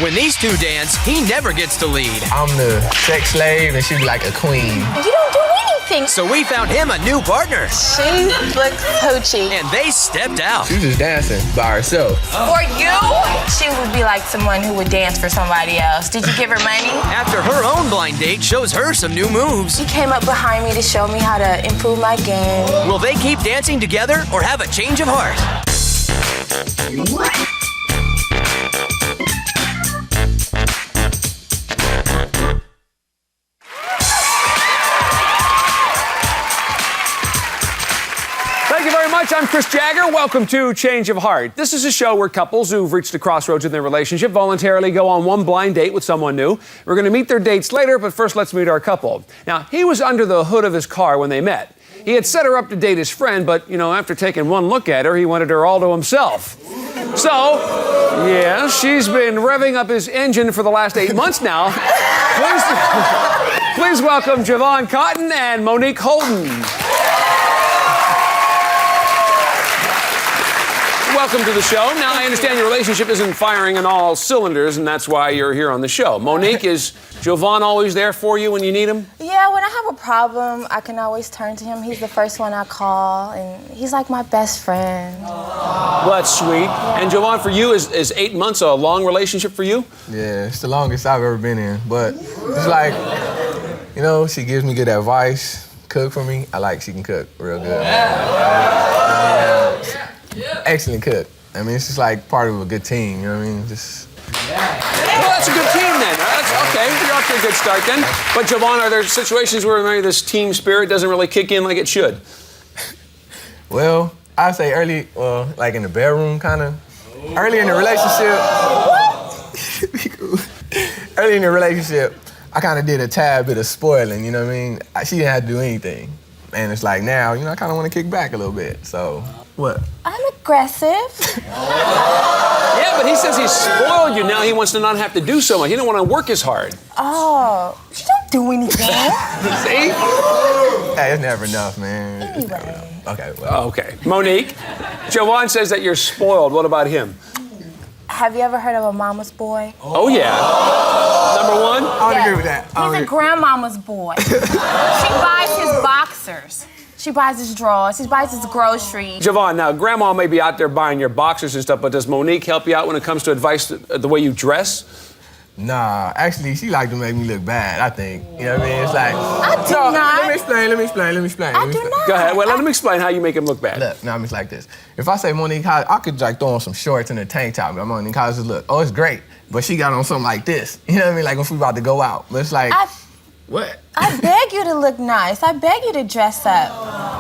When these two dance, he never gets to lead. I'm the sex slave and she be like a queen. You don't do anything. So we found him a new partner. She looks hoochie. And they stepped out. She was just dancing by herself. For you, she would be like someone who would dance for somebody else. Did you give her money? After her own blind date shows her some new moves. She came up behind me to show me how to improve my game. Will they keep dancing together or have a change of heart? Thank you very much. I'm Chris Jagger. Welcome to Change of Heart. This is a show where couples who've reached a crossroads in their relationship voluntarily go on one blind date with someone new. We're going to meet their dates later, but first let's meet our couple. Now, he was under the hood of his car when they met. He had set her up to date his friend, but, after taking one look at her, he wanted her all to himself. So, yeah, she's been revving up his engine for the last 8 months now. Please welcome Jovaughn Cotton and Monique Holden. Welcome to the show. Now, I understand your relationship isn't firing on all cylinders, and that's why you're here on the show. Monique, is Jovaughn always there for you when you need him? Yeah, when I have a problem, I can always turn to him. He's the first one I call, and he's like my best friend. Well, that's sweet. Yeah. And Jovaughn, for you, is 8 months a long relationship for you? Yeah, it's the longest I've ever been in. But it's like, she gives me good advice, cook for me. I like she can cook real good. Excellent cook. I mean, it's just like part of a good team, you know what I mean? Well, that's a good team then. That's okay. You're off to a good start then. But Jovaughn, are there situations where maybe this team spirit doesn't really kick in like it should? Well, I'd say like in the bedroom, kind of. Early in the relationship, I kind of did a tad bit of spoiling, you know what I mean? She didn't have to do anything. And it's like now, I kind of want to kick back a little bit, so. What? I'm aggressive. Yeah, but he says he's spoiled you now. He wants to not have to do so much. He don't want to work as hard. Oh, you don't do anything. See? Hey, it's never enough, man. Anyway. Okay, well. Okay. Monique, Jovaughn says that you're spoiled. What about him? Have you ever heard of a mama's boy? Oh, yeah. Number one? I would agree with that. He's a grandmama's boy. She buys his boxers. She buys his drawers. She buys his groceries. Jovaughn, now, Grandma may be out there buying your boxers and stuff, but does Monique help you out when it comes to advice, the way you dress? Nah, actually, she like to make me look bad, I think. You know what I mean? It's like... I do not. Let me explain. I do not. Go ahead. Well, let him explain how you make him look bad. Look, now it's like this. If I say, Monique, I could like throw on some shorts and a tank top. But Monique, how's it look? Oh, it's great. But she got on something like this. You know what I mean? Like if we about to go out. But it's like... What? I beg you to look nice. I beg you to dress up.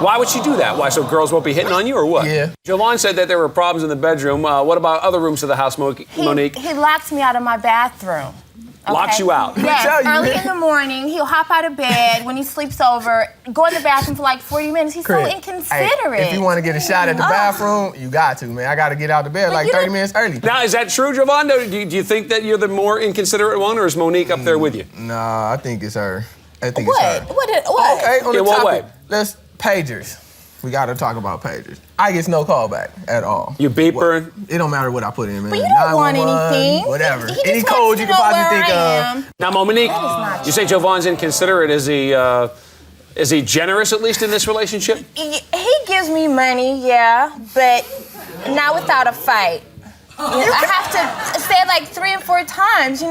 Why would she do that? Why, so girls won't be hitting on you or what? Yeah. Jovaughn said that there were problems in the bedroom. What about other rooms of the house, Monique? He locks me out of my bathroom. Okay? Locks you out? Yes, early in the morning, he'll hop out of bed when he sleeps over, go in the bathroom for like 40 minutes. He's so inconsiderate. Hey, if you want to get a shot at the bathroom, you got to, man. I got to get out of bed like 30 minutes early. Now, is that true, Jovaughn? Do you think that you're the more inconsiderate one, or is Monique up there with you? Nah, I think it's her. I think What? it's her. What? Okay, on the what topic, way? let's pagers. We got to talk about pagers. I get no call back at all. You beep her? It don't matter what I put in, man. But you don't want anything. Whatever. He Any just code wants you to can know possibly where think I of. am. Now, Monique, not you say Jovan's inconsiderate. Is he generous, at least, in this relationship? He gives me money, yeah, but not without a fight. I have to say it like 3 or 4 times,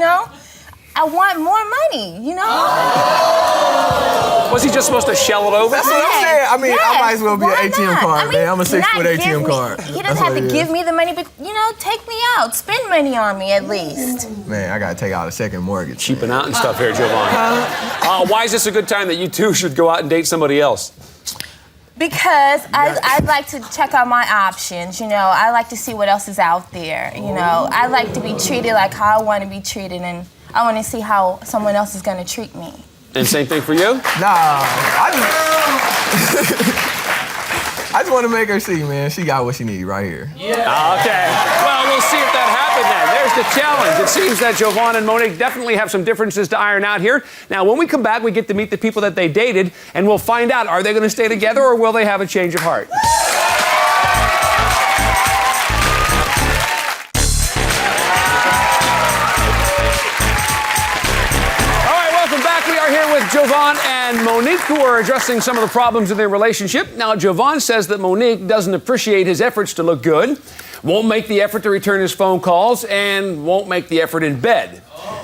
I want more money, Was he just supposed to shell it over? That's what I'm saying. I mean, I might as well be an ATM card, man. I'm a 6-foot ATM card. He doesn't have to give me the money, but, take me out. Spend money on me, at least. Man, I got to take out a second mortgage. Cheaping out and stuff here, Jovaughn. Why is this a good time that you two should go out and date somebody else? Because I'd like to check out my options, I like to see what else is out there, I like to be treated like how I want to be treated, and I want to see how someone else is going to treat me. And same thing for you? Nah, I just want to make her see, man. She got what she needs right here. Yeah. Okay. Well, we'll see if that happened then. There's the challenge. It seems that Jovaughn and Monique definitely have some differences to iron out here. Now, when we come back, we get to meet the people that they dated, and we'll find out, are they going to stay together or will they have a change of heart? Jovaughn and Monique, who are addressing some of the problems in their relationship. Now, Jovaughn says that Monique doesn't appreciate his efforts to look good, won't make the effort to return his phone calls, and won't make the effort in bed.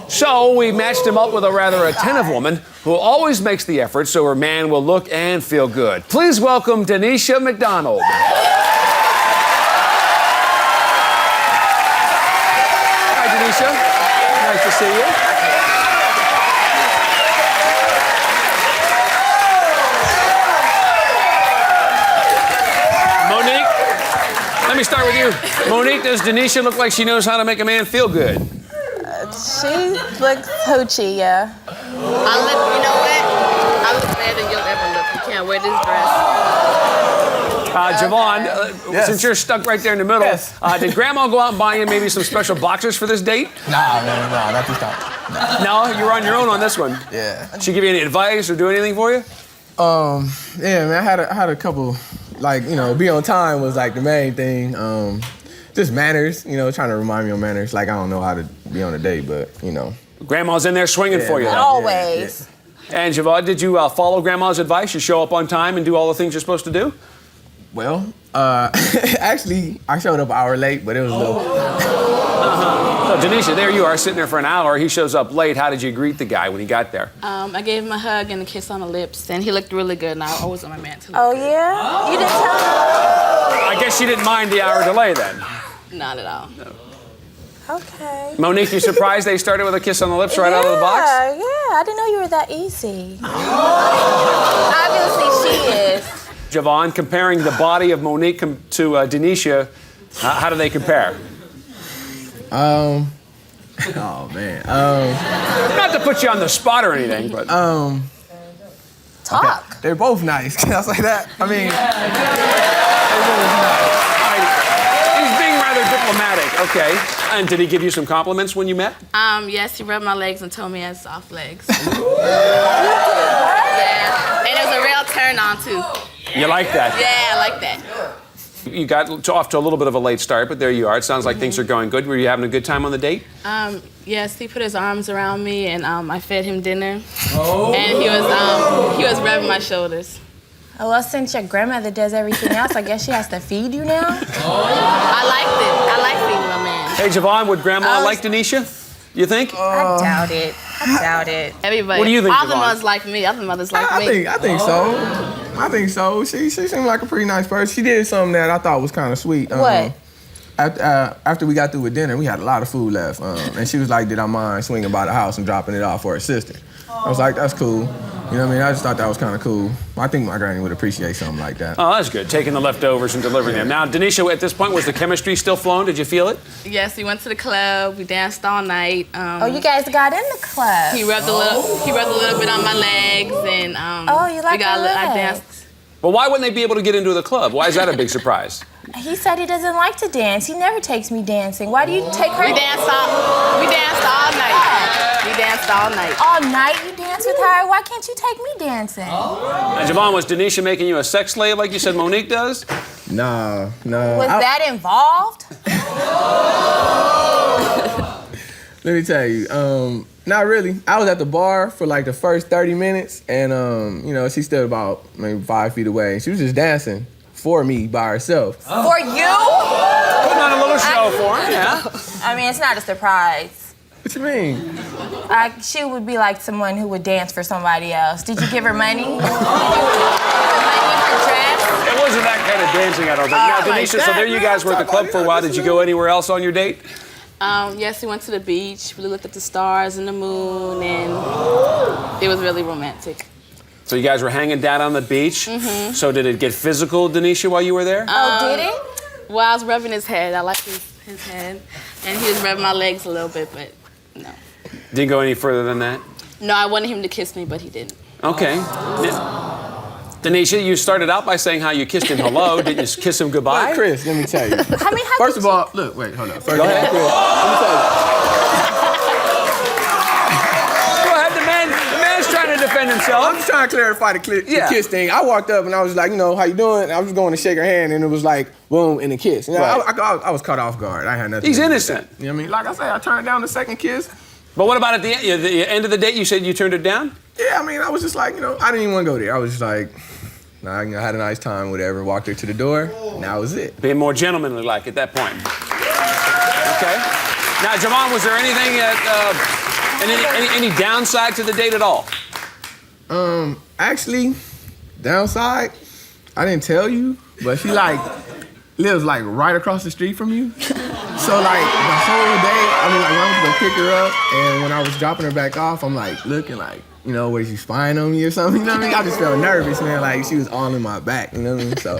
So we matched him up with a rather attentive woman who always makes the effort so her man will look and feel good. Please welcome Danisha McDonald. Hi, Danisha. Nice to see you. Monique, let me start with you. Monique, does Danisha look like she knows how to make a man feel good? She looks hoochie, yeah. You know what? I look better than you'll ever look. You can't wear this dress. Jovaughn, Yes. since you're stuck right there in the middle, Yes. did Grandma go out and buy you maybe some special boxers for this date? Nah, man, nah, not this time. Nah. No, you were on your own on this one. Yeah. Did she give you any advice or do anything for you? Yeah, man, I had a couple, like, be on time was like the main thing. Just manners, trying to remind me of manners. Like, I don't know how to be on a date, but, Grandma's in there swinging for you. man. Always. And Jovaughn, did you follow Grandma's advice? You show up on time and do all the things you're supposed to do? Well, actually, I showed up an hour late, but it was a little... So, Danisha, there you are sitting there for an hour. He shows up late. How did you greet the guy when he got there? I gave him a hug and a kiss on the lips, and he looked really good, and I always want my man to look Oh, good. yeah? You didn't tell me? I guess you didn't mind the hour delay then. Not at all. Okay. Monique, you surprised they started with a kiss on the lips right out of the box? Yeah, I didn't know you were that easy. Obviously, she is. Jovaughn, comparing the body of Monique to Danisha, how do they compare? Oh, man. Not to put you on the spot or anything, but... Talk. They're both nice. Can I say that? I mean, He's being rather diplomatic. Okay. And did he give you some compliments when you met? Yes, he rubbed my legs and told me I had soft legs. Yeah, and it was a real turn on, too. You like that? Yeah, I like that. You got off to a little bit of a late start, but there you are. It sounds like things are going good. Were you having a good time on the date? Yes, he put his arms around me, and I fed him dinner. Oh. And he was rubbing my shoulders. Oh, well, since your grandmother does everything else, I guess she has to feed you now? I liked it. I like feeding my man. Hey, Javon, would Grandma like Danisha? You think? I doubt it. I doubt it. Everybody. What do you think, Other Javon? mothers like me. Other mothers like me. I think so. I think so. She seemed like a pretty nice person. She did something that I thought was kind of sweet. What? After we got through with dinner, we had a lot of food left. And she was like, did I mind swinging by the house and dropping it off for her sister? I was like, that's cool. You know what I mean? I just thought that was kind of cool. I think my granny would appreciate something like that. Oh, that's good. Taking the leftovers and delivering them. Now, Danisha, at this point, was the chemistry still flowing? Did you feel it? Yes, we went to the club. We danced all night. Oh, you guys got in the club. He rubbed a little bit on my legs, and you like my I legs. danced. Well, why wouldn't they be able to get into the club? Why is that a big surprise? He said he doesn't like to dance. He never takes me dancing. Why do you take her? We danced all night. We danced all night. All night you dance with her? Why can't you take me dancing? And Javon, was Danisha making you a sex slave like you said Monique does? No. Was that involved? Let me tell you, not really. I was at the bar for like the first 30 minutes, and she stood about maybe 5 feet away, and she was just dancing for me by herself. For you? Putting on a little show for him, yeah. I mean, it's not a surprise. What you mean? She would be like someone who would dance for somebody else. Did you give her money? Did you give her dress? It wasn't that kind of dancing, I don't think. Now, Danisha, so there you guys were at the club for a while. Did you go anywhere else on your date? Yes, we went to the beach. We looked at the stars and the moon, and it was really romantic. So you guys were hanging down on the beach. Mm-hmm. So did it get physical, Danisha, while you were there? Did it? Well, I was rubbing his head. I liked his head. And he was rubbing my legs a little bit, but no. Didn't go any further than that? No, I wanted him to kiss me, but he didn't. Okay. Danisha, you started out by saying how you kissed him hello. Didn't you kiss him goodbye? Look, Chris, let me tell you. First of all, look, wait, hold up. Go ahead. Chris, let me tell you. Go ahead, the man's trying to defend himself. I'm just trying to clarify the kiss thing. I walked up and I was like, how you doing? I was going to shake her hand and it was like, boom, and a kiss. You know, Right. I was caught off guard. I had nothing. He's to do with innocent. that. You know what I mean? Like I said, I turned down the second kiss. But what about at the end of the date? You said you turned it down? Yeah, I mean, I was just like, I didn't even want to go there. I was just like, nah, I had a nice time, whatever. Walked her to the door. And that was it. Being more gentlemanly like at that point. Okay. Now, Javon, was there anything any downside to the date at all? Actually, downside, I didn't tell you, but she lives right across the street from you. So the whole day, I went to go pick her up, and when I was dropping her back off, I'm looking was she spying on me or something? You know what I mean? I just felt nervous, man. She was all in my back. You know what I mean? So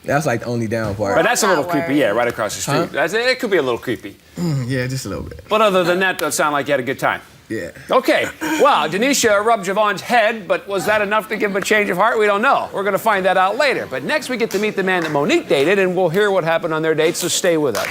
that's the only down part. But that's a little creepy, yeah, right across the street. Huh? It could be a little creepy. Yeah, just a little bit. But other than that, does sound like you had a good time. Yeah. Okay. Well, Danisha rubbed Javon's head, but was that enough to give him a change of heart? We don't know. We're going to find that out later. But next we get to meet the man that Monique dated, and we'll hear what happened on their date, so stay with us.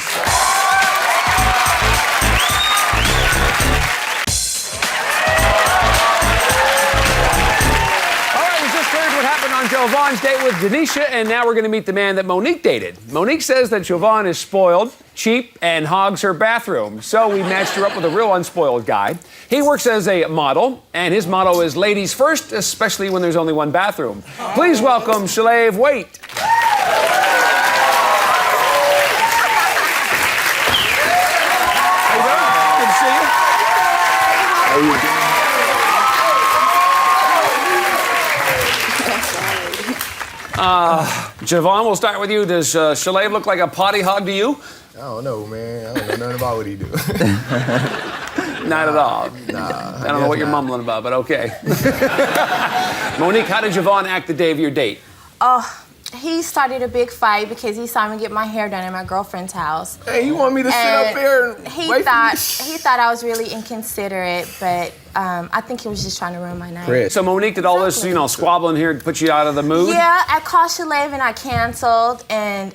On Jovaugh's date with Danisha, and now we're going to meet the man that Monique dated. Monique says that Jovaughn is spoiled, cheap, and hogs her bathroom. So we matched her up with a real unspoiled guy. He works as a model, and his motto is ladies first, especially when there's only one bathroom. Please welcome Shalaiv. Wait. How you doing? Good to see you. How are you doing? Javon, we'll start with you. Does Shalaiv look like a potty hog to you? I don't know, man. I don't know nothing about what he do. Not at all. Nah. I don't know what you're mumbling about, but okay. Monique, how did Javon act the day of your date? He started a big fight because he saw me get my hair done at my girlfriend's house. Hey, you want me to sit up there and he thought I was really inconsiderate, but I think he was just trying to ruin my night. Chris. So Monique did all this, squabbling here to put you out of the mood? Yeah, I called Shalaiv and I canceled, and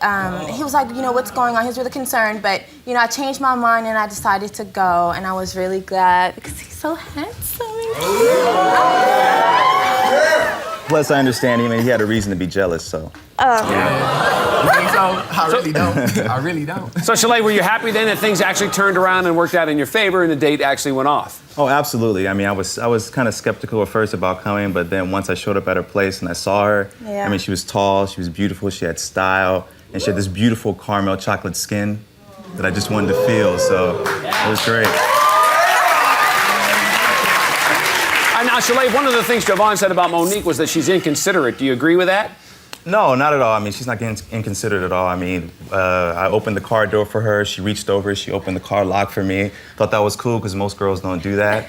he was like, what's going on? He was really concerned, but I changed my mind and I decided to go, and I was really glad because he's so handsome. Plus, I understand him, and he had a reason to be jealous, so. Yeah. You think so? I really don't. I really don't. So, Shalaiv, were you happy then that things actually turned around and worked out in your favor and the date actually went off? Oh, absolutely. I was kind of skeptical at first about coming, but then once I showed up at her place and I saw her, she was tall, she was beautiful, she had style, and she had this beautiful caramel chocolate skin that I just wanted to feel, so it was great. Now, Shalaiv, one of the things Javon said about Monique was that she's inconsiderate. Do you agree with that? No, not at all. She's not inconsiderate at all. I opened the car door for her. She reached over. She opened the car lock for me. Thought that was cool because most girls don't do that.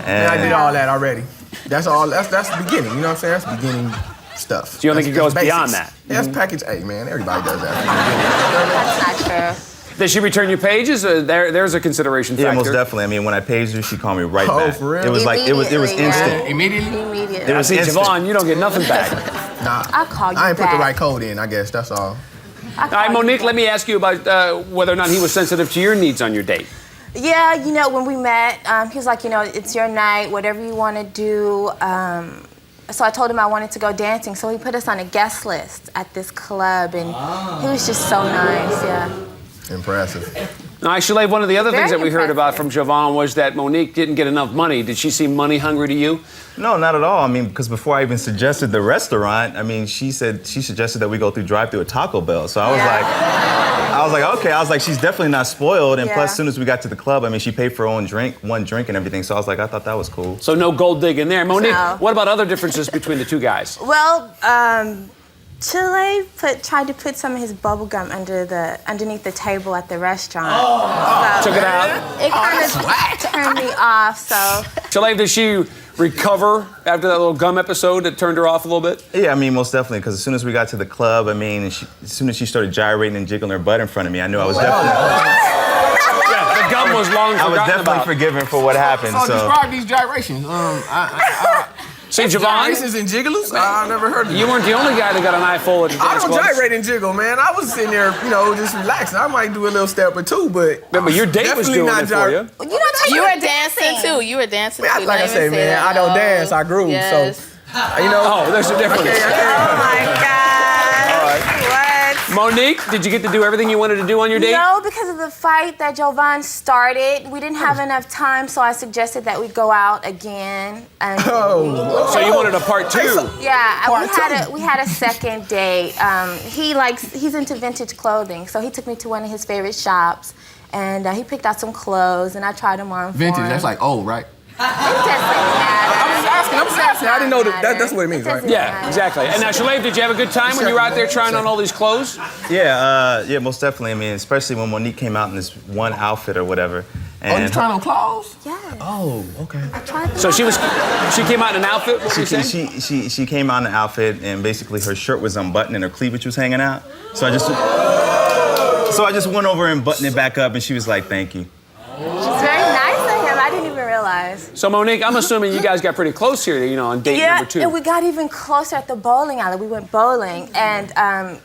And I did all that already. That's all. That's the beginning. You know what I'm saying? That's beginning stuff. So you don't think it goes beyond that? Yeah, that's package A, man. Everybody does that. That's not true. Did she return your pages? There's a consideration factor. Yeah, most definitely. When I paged her, she called me right back. For real? It was it was instant. Immediately? It was instant. Javon, you don't get nothing back. Nah. I'll call you I ain't back. put the right code in, I guess. That's all. All right, Monique, let me ask you about whether or not he was sensitive to your needs on your date. Yeah, when we met, he was like, it's your night, whatever you want to do. So I told him I wanted to go dancing, so he put us on a guest list at this club, and he was just so nice, yeah. Impressive. Now, Shalaiv, one of the other things that we heard about impressive. from Javon was that Monique didn't get enough money. Did she seem money hungry to you? No, not at all. Because before I even suggested the restaurant, she suggested that we go through drive-through at Taco Bell. So I was like, okay. I was like, she's definitely not spoiled. And plus, as soon as we got to the club, she paid for her own one drink and everything. So I was like, I thought that was cool. So no gold digging there. Monique, No. What about other differences between the two guys? Well, Shalaiv tried to put some of his bubble gum underneath the table at the restaurant. Took it out? It kind of turned me off, so. Shalaiv, did she recover after that little gum episode that turned her off a little bit? Yeah, most definitely. Because as soon as we got to the club, as soon as she started gyrating and jiggling her butt in front of me, I knew I was definitely. Yeah, the gum was long forgotten I was definitely about. forgiven for what happened. So describe these gyrations. See, Javon, Gyrations and jigglers? I never heard of you weren't the only guy that got an eye full at the I dance don't clubs. gyrate and jiggle, man. I was sitting there, just relaxing. I might do a little step or two, but your date was doing it for you. You were dancing too. You were dancing too. Like I said, man, I don't dance. I groove. Yes. So, Oh, there's a difference. Oh my God. All right. What? Monique, did you get to do everything you wanted to do on your date? No, because of the fight that Jovaughn started, we didn't have enough time, so I suggested that we go out again. And So you wanted a part 2? Yeah, we had a second date. He's into vintage clothing, so he took me to one of his favorite shops, and he picked out some clothes, and I tried them on. Vintage, that's like old, right? It doesn't matter. I'm asking. I didn't know that's what it means, right? Yeah, exactly. And now, Shalaiv, did you have a good time when you were out there trying on all these clothes? Yeah, most definitely. I mean, especially when Monique came out in this one outfit or whatever. And you trying on clothes? Yes. Oh, okay. I tried them So on. she came out in an outfit? What were you saying? She came out in an outfit, and basically her shirt was unbuttoned and her cleavage was hanging out. So I just went over and buttoned it back up, and she was like, "Thank you." She's very nice to him. I didn't even realize. So, Monique, I'm assuming you guys got pretty close here, on date number 2. Yeah, and we got even closer at the bowling alley. We went bowling, and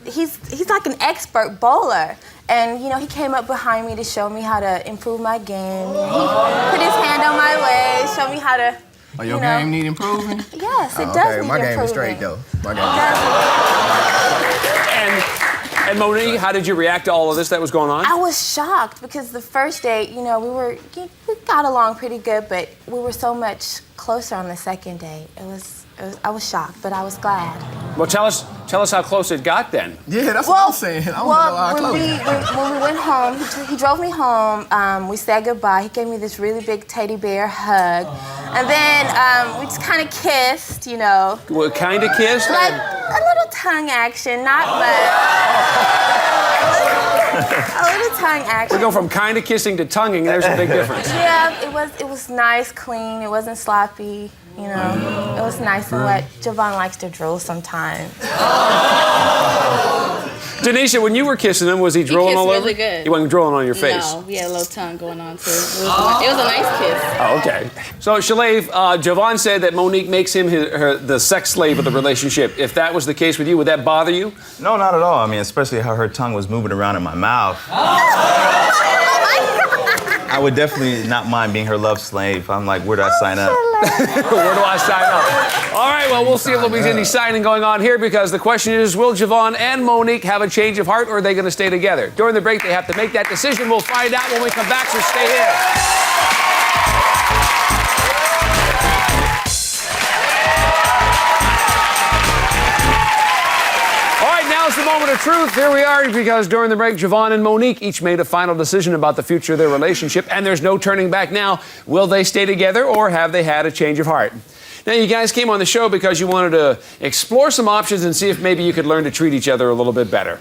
he's like an expert bowler. And, he came up behind me to show me how to improve my game. He put his hand on my waist, showed me how to, Oh, your game need improving? Yes, it does Okay, need my game improving. is straight, though. My game is And Monique, how did you react to all of this that was going on? I was shocked because the first date, we got along pretty good, but we were so much closer on the second date. I was shocked, but I was glad. Well, tell us how close it got then. Yeah, that's what I'm saying. I want to know how close. When we went home, he drove me home. We said goodbye. He gave me this really big teddy bear hug. And then we just kind of kissed, What kind of kiss? Like a little tongue action, not much. A little tongue action. We go from kind of kissing to tonguing. There's a big difference. Yeah, it was nice, clean. It wasn't sloppy. It was nice and wet. Javon likes to drool sometimes. Danisha, when you were kissing him, was he drooling all over? Really good. He wasn't drooling on your face. No, he had a little tongue going on too. It was a nice kiss. Oh, okay. So, Shalaiv, Javon said that Monique makes him the sex slave of the relationship. If that was the case with you, would that bother you? No, not at all. I mean, especially how her tongue was moving around in my mouth. I would definitely not mind being her love slave. I'm like, where do I sign up? Where do I sign up? All right, well, we'll see if there'll be any signing going on here because the question is, will Javon and Monique have a change of heart or are they going to stay together? During the break, they have to make that decision. We'll find out when we come back, so stay here. Now's the moment of truth. Here we are because during the break, Javon and Monique each made a final decision about the future of their relationship, and there's no turning back now. Will they stay together or have they had a change of heart? Now, you guys came on the show because you wanted to explore some options and see if maybe you could learn to treat each other a little bit better.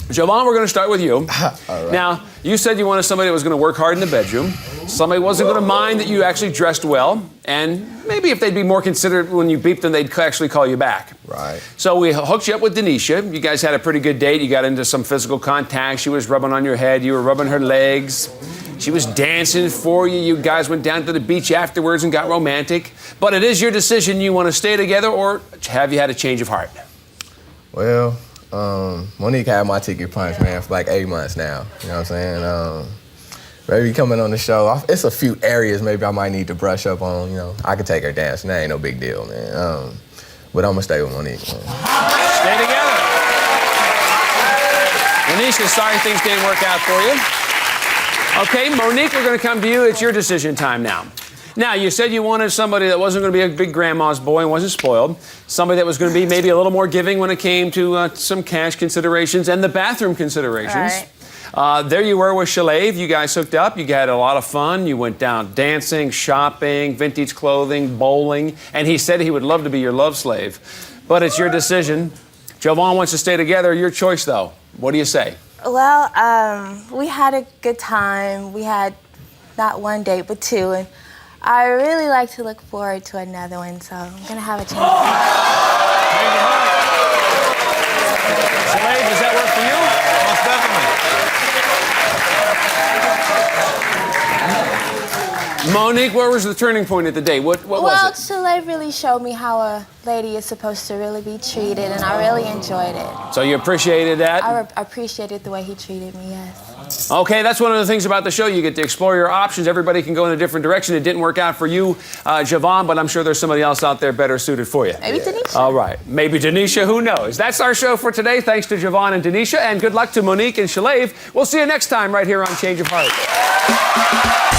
Javon, we're going to start with you. All right. Now, you said you wanted somebody that was going to work hard in the bedroom, somebody wasn't going to mind that you actually dressed well, and maybe if they'd be more considerate when you beeped them, they'd actually call you back. Right. So we hooked you up with Danisha. You guys had a pretty good date. You got into some physical contact. She was rubbing on your head. You were rubbing her legs. She was dancing for you. You guys went down to the beach afterwards and got romantic. But it is your decision. You want to stay together or have you had a change of heart? Well, Monique had my ticket punched, man, for like 8 months now. You know what I'm saying? Maybe coming on the show, it's a few areas maybe I might need to brush up on. I could take her dancing. That ain't no big deal, man. But I'm going to stay with Monique. Man. Stay together. Danisha, sorry things didn't work out for you. Okay, Monique, we're going to come to you. It's your decision time now. Now, you said you wanted somebody that wasn't going to be a big grandma's boy and wasn't spoiled. Somebody that was going to be maybe a little more giving when it came to some cash considerations and the bathroom considerations. Right. There you were with Shalaiv. You guys hooked up. You had a lot of fun. You went down dancing, shopping, vintage clothing, bowling. And he said he would love to be your love slave. But it's your decision. Jovaughn wants to stay together. Your choice, though. What do you say? Well, we had a good time. We had not one date, but 2. And I really like to look forward to another one, so I'm going to have a chance. Shalaiv, does that work for you? Most definitely. Monique, where was the turning point at the date? What was Well, it? Shalaiv really showed me how a lady is supposed to really be treated, and I really enjoyed it. So you appreciated that? I appreciated the way he treated me, yes. Okay, that's one of the things about the show. You get to explore your options. Everybody can go in a different direction. It didn't work out for you, Javon, but I'm sure there's somebody else out there better suited for you. Maybe Danisha. All right. Maybe Danisha, who knows? That's our show for today. Thanks to Javon and Danisha, and good luck to Monique and Shalaiv. We'll see you next time right here on Change of Heart.